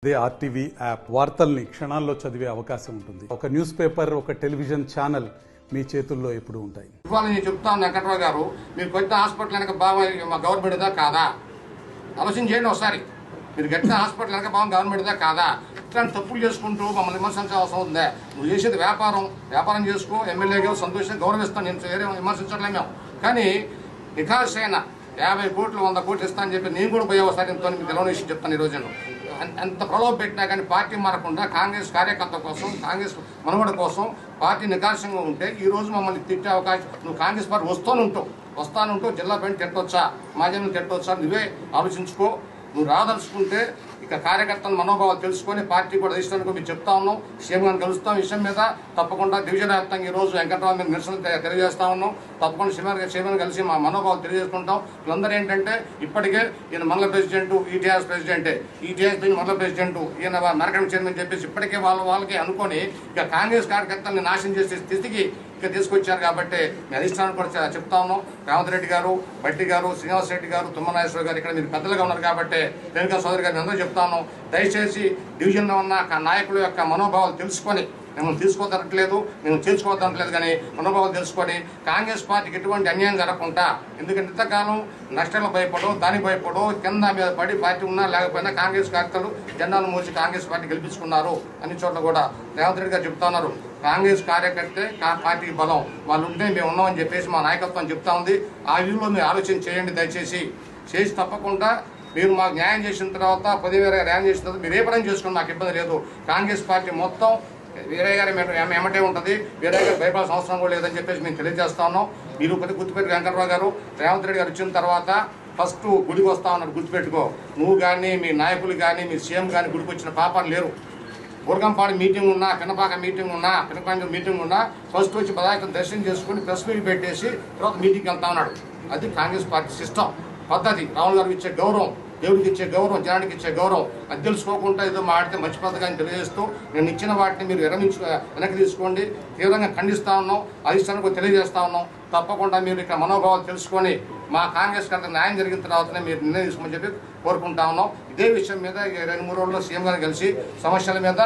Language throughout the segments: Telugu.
అదే ఆర్టీవీ యాప్ వార్తల్ని క్షణాల్లో చదివే అవకాశం ఉంటుంది. ఒక న్యూస్ పేపర్, ఒక టెలివిజన్ ఛానల్ మీ చేతుల్లో ఎప్పుడు ఉంటాయి. ఇవాళ నేను చెప్తాను వెంకట్రావు గారు, మీరు కొత్త హాస్పిటల్ వెనక బాగా మా గవర్నమెంట్దా కాదా ఆలోచన చేయండి ఒకసారి. మీరు గట్టిన హాస్పిటల్ వెనక బాగా గవర్నమెంట్దా కాదా? ఇట్లాంటి తప్పులు చేసుకుంటూ మమ్మల్ని విమర్శించాల్సిన అవసరం ఉందా? నువ్వు చేసేది వ్యాపారం చేసుకో, ఎమ్మెల్యేగా సంతోషంగా గౌరవిస్తాను, నేను వేరే విమర్శించట్లే మేము. కానీ నిఖాసైన 50 కోట్లు 100 కోట్లు ఇస్తానని చెప్పి నేను కూడా పోయే ఒకసారి ఎంతో మీకు తెలవని విషయం చెప్తాను. ఈ రోజు ఎంత ప్రలోభ పెట్టినా కానీ పార్టీ మారకుండా కాంగ్రెస్ కార్యకర్త కోసం, కాంగ్రెస్ మనుగడ కోసం పార్టీ నికార్షంగా ఉంటే ఈ రోజు మమ్మల్ని తిట్టే అవకాశం, నువ్వు కాంగ్రెస్ పార్టీ వస్తానుంటావు జిల్లా పైన తిట్టవచ్చా, మాజీలను తిట్టవచ్చా, నువ్వే ఆలోచించుకో. నువ్వు రాదలుచుకుంటే ఇక కార్యకర్తల మనోభావాలు తెలుసుకొని పార్టీ కూడా అధిష్టానికి మీరు చెప్తా ఉన్నాం. సీఎం గారిని కలుస్తాం విషయం మీద. తప్పకుండా డివిజన్ వ్యాప్తంగా ఈ రోజు వెంకట్రావు మీద నిరసన తెలియజేస్తా ఉన్నాం. తప్పకుండా సీఎం కలిసి మా మనోభావాలు తెలియజేసుకుంటాం. వీళ్ళందరూ ఏంటంటే ఇప్పటికే ఈయన మండల ప్రెసిడెంట్, ఈటీఆర్ఎస్ ప్రెసిడెంటే, ఈటీఆర్ఎస్ మండల ప్రెసిడెంట్, ఈయన నరకం చైర్మన్ చెప్పేసి ఇప్పటికే వాళ్ళకి అనుకొని ఇక కాంగ్రెస్ కార్యకర్తల్ని నాశనం చేసే స్థితికి ఇక తీసుకొచ్చారు. కాబట్టి మీ అధిష్టానం కూడా చెప్తా ఉన్నాం. రేవంత్ రెడ్డి గారు, బట్టి గారు, శ్రీనివాస్ రెడ్డి గారు, తుమ్మనాగేశ్వర గారు ఇక్కడ మీరు పెద్దలుగా ఉన్నారు కాబట్టి రేణుకా సోదరి గారిని అందరూ చెప్తాను, దయచేసి డివిజన్లో ఉన్న నాయకుల యొక్క మనోభావాలు తెలుసుకొని, మేము తీసుకోదనట్లేదు, మేము చేర్చుకోవద్దనట్లేదు, కానీ మనోభావాలు తెలుసుకొని కాంగ్రెస్ పార్టీకి ఎటువంటి అన్యాయం జరగకుండా, ఎందుకంటే ఇంతకాలం నష్టాలు భయపడో, దానికి భయపడో, కింద మీద పడి పార్టీ ఉన్నా లేకపోయినా కాంగ్రెస్ కార్యకర్తలు జెండాలు మోసి కాంగ్రెస్ పార్టీ గెలిపించుకున్నారు. అన్ని చోట్ల కూడా రేవంత్ రెడ్డి గారు చెప్తా ఉన్నారు, కాంగ్రెస్ కార్యకర్తే పార్టీకి బలం, వాళ్ళు ఉంటే మేము ఉన్నామని చెప్పేసి మా నాయకత్వం చెప్తా ఉంది. ఆ వ్యూలో మీరు ఆలోచన చేయండి దయచేసి. చేసి తప్పకుండా మీరు మాకు న్యాయం చేసిన తర్వాత 10,000 న్యాయం చేసిన తర్వాత మీరు ఏ పని చేసుకుని నాకు ఇబ్బంది లేదు. కాంగ్రెస్ పార్టీ మొత్తం వీరయ్య గారి ఎమ్మటే ఉంటుంది, వీరయ్య గారు భయపడాల్సిన అవసరం కూడా లేదని చెప్పేసి మేము తెలియజేస్తా ఉన్నాం. మీరు ఒకటి గుర్తుపెట్టి వెంకట్రావు గారు, రేవంత్ రెడ్డి గారు వచ్చిన తర్వాత ఫస్ట్ గుడికి వస్తా ఉన్నారు, గుర్తుపెట్టుకో. నువ్వు కానీ మీ నాయకులు కానీ మీ సీఎం కానీ గుడికి వచ్చిన పాపాలు లేరు. ఊరగంపాడు మీటింగ్ ఉన్నా, పినపాక మీటింగ్ ఉన్నా, పినపాక మీటింగ్ ఉన్నా ఫస్ట్ వచ్చి పదార్థం దర్శనం చేసుకుని ప్రెస్ మీట్ పెట్టేసి తర్వాత మీటింగ్కి వెళ్తా ఉన్నాడు. అది కాంగ్రెస్ పార్టీ సిస్టమ్ పద్ధతి. రాహుల్ గారికి ఇచ్చే గౌరవం, దేవుడికి ఇచ్చే గౌరవం, జనానికి ఇచ్చే గౌరవం, అది తెలుసుకోకుండా ఏదో మాడితే మర్చిపోతుంది కానీ తెలియజేస్తూ నేను ఇచ్చిన వాటిని మీరు వెనక్కి తీసుకోండి. తీవ్రంగా ఖండిస్తా ఉన్నాం, అధిష్టానికి తెలియజేస్తా ఉన్నాం. తప్పకుండా మీరు ఇక్కడ మనోభావాలు తెలుసుకొని మా కాంగ్రెస్ కంటే న్యాయం జరిగిన తర్వాతనే మీరు నిర్ణయం తీసుకోమని చెప్పి కోరుకుంటా ఉన్నాం. ఇదే విషయం మీద 2-3 రోజుల్లో సీఎం గారిని కలిసి సమస్యల మీద,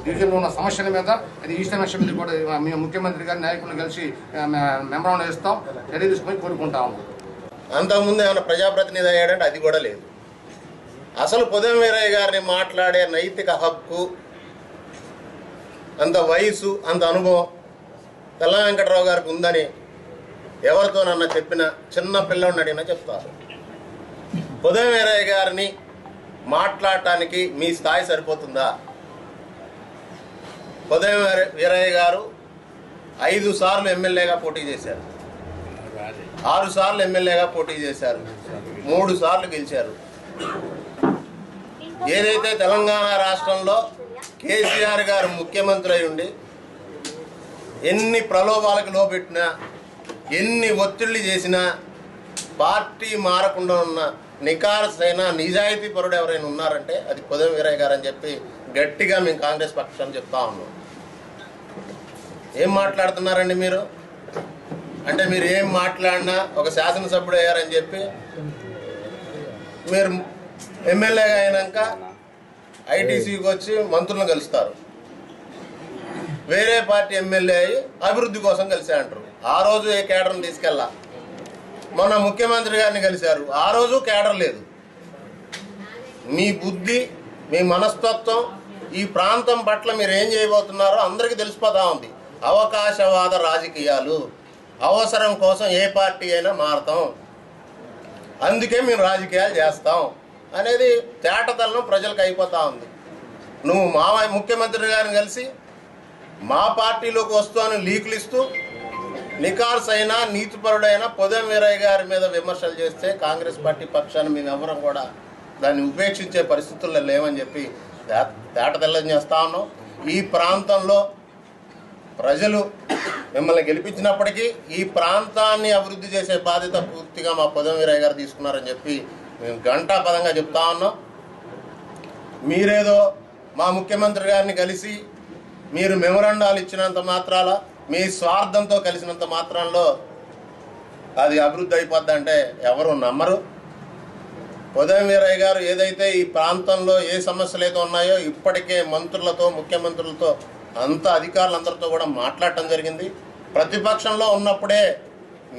డివిజన్లో ఉన్న సమస్యల మీద, అది ఈస్టర్న్ విషయం మీద కూడా మేము ముఖ్యమంత్రి గారి నాయకులను కలిసి మెమరాండం ఇస్తాం, చర్య తీసుకొని కోరుకుంటా ఉన్నాం. అంతకుముందు ఏమైనా ప్రజాప్రతినిధి అయ్యాడంటే అది కూడా లేదు. అసలు పొదం వీరయ్య గారిని మాట్లాడే నైతిక హక్కు, అంత వయసు, అంత అనుభవం తెల్ల వెంకట్రావు గారికి ఉందని ఎవరితోనన్నా చెప్పిన చిన్న పిల్లడిని అడిగినా చెప్తారు. పొదం వీరయ్య గారిని మాట్లాడటానికి మీ స్థాయి సరిపోతుందా? పొదం వీరయ్య గారు 5 సార్లు ఎమ్మెల్యేగా పోటీ చేశారు, 6 సార్లు ఎమ్మెల్యేగా పోటీ చేశారు, 3 సార్లు గెలిచారు. ఏదైతే తెలంగాణ రాష్ట్రంలో కేసీఆర్ గారు ముఖ్యమంత్రి అయి ఉండి ఎన్ని ప్రలోభాలకు లోపెట్టినా, ఎన్ని ఒత్తిళ్లు చేసినా పార్టీ మారకుండా ఉన్న నికార్సైన నిజాయితీ పరుడు ఎవరైనా ఉన్నారంటే అది పొదం వీరయ్య గారు అని చెప్పి గట్టిగా మేము కాంగ్రెస్ పక్షాన్ని చెప్తా ఉన్నాం. ఏం మాట్లాడుతున్నారండి మీరు? అంటే మీరు ఏం మాట్లాడినా ఒక శాసనసభ్యుడు అయ్యారని చెప్పి మీరు ఎమ్మెల్యేగా అయినాక ఐటీసీకి వచ్చి మంత్రులను కలుస్తారు, వేరే పార్టీ ఎమ్మెల్యే అయ్యి అభివృద్ధి కోసం కలిసా అంటారు. ఆ రోజు ఏ కేడర్ని తీసుకెళ్ళా. మొన్న ముఖ్యమంత్రి గారిని కలిశారు, ఆ రోజు కేడర్ లేదు. మీ బుద్ధి, మీ మనస్తత్వం, ఈ ప్రాంతం పట్ల మీరు ఏం చేయబోతున్నారో అందరికీ తెలిసిపోతా ఉంది. అవకాశవాద రాజకీయాలు, అవసరం కోసం ఏ పార్టీ అయినా మారుతాం, అందుకే మేము రాజకీయాలు చేస్తాం అనేది తేటతల్లం ప్రజలకు అయిపోతా ఉంది. నువ్వు మా ముఖ్యమంత్రి గారిని కలిసి మా పార్టీలోకి వస్తాను లీకులు ఇస్తూ నికార్సైన నీతిపరుడైన పొదం వీరయ్య గారి మీద విమర్శలు చేస్తే కాంగ్రెస్ పార్టీ పక్షాన్ని మేము ఎవరం కూడా దాన్ని ఉపేక్షించే పరిస్థితుల్లో లేవని చెప్పి తేటతెల్లం చేస్తా ఉన్నాం. ఈ ప్రాంతంలో ప్రజలు మిమ్మల్ని గెలిపించినప్పటికీ ఈ ప్రాంతాన్ని అభివృద్ధి చేసే బాధ్యత పూర్తిగా మా పొదం వీరయ్య గారు తీసుకున్నారని చెప్పి మేము ఘంటాపదంగా చెప్తా ఉన్నాం. మీరేదో మా ముఖ్యమంత్రి గారిని కలిసి మీరు మెమరాండాలు ఇచ్చినంత మాత్రాల, మీ స్వార్థంతో కలిసినంత మాత్రంలో అది అభివృద్ధి అయిపోద్ది అంటే ఎవరు నమ్మరు. ఉదయం వీరయ్య గారు ఏదైతే ఈ ప్రాంతంలో ఏ సమస్యలు అయితే ఉన్నాయో ఇప్పటికే మంత్రులతో ముఖ్యమంత్రులతో అంత అధికారులందరితో కూడా మాట్లాడటం జరిగింది. ప్రతిపక్షంలో ఉన్నప్పుడే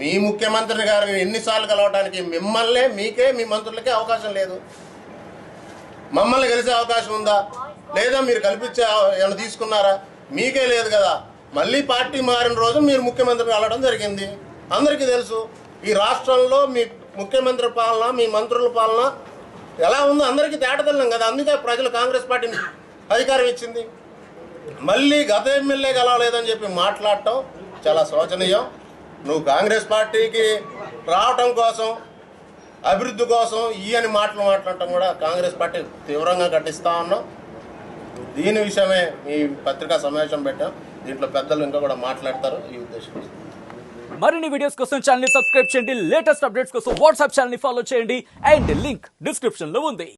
మీ ముఖ్యమంత్రి గారిని ఎన్నిసార్లు కలవడానికి మీకే మీ మంత్రులకే అవకాశం లేదు. మమ్మల్ని కలిసే అవకాశం ఉందా లేదా? మీరు కల్పించే ఏమైనా తీసుకున్నారా? మీకే లేదు కదా. మళ్ళీ పార్టీ మారిన రోజు మీరు ముఖ్యమంత్రిని కలవడం జరిగింది. అందరికీ తెలుసు ఈ రాష్ట్రంలో మీ ముఖ్యమంత్రి పాలన మీ మంత్రుల పాలన ఎలా ఉందో అందరికీ తేటతెల్లం కదా. అందుకే ప్రజలు కాంగ్రెస్ పార్టీని అధికారం ఇచ్చింది. మళ్ళీ గత ఎమ్మెల్యే కలవలేదని చెప్పి మాట్లాడటం చాలా శోచనీయం. నువ్వు కాంగ్రెస్ పార్టీకి రావటం కోసం అభివృద్ధి కోసం అని మాటలు మాట్లాడటం కూడా కాంగ్రెస్ పార్టీ తీవ్రంగా ఖండిస్తా ఉన్నాం. దీని విషయమే ఈ పత్రికా సమావేశం పెట్టాం. దీంట్లో పెద్దలు ఇంకా కూడా మాట్లాడతారు. ఈ ఉద్దేశం. మరిన్ని వీడియోస్ కోసం ఛానల్ ని సబ్స్క్రైబ్ చేయండి. లేటెస్ట్ అప్డేట్స్ కోసం వాట్సాప్ ఛానల్ ని ఫాలో చేయండి. అండ్ లింక్ డిస్క్రిప్షన్ లో ఉంది.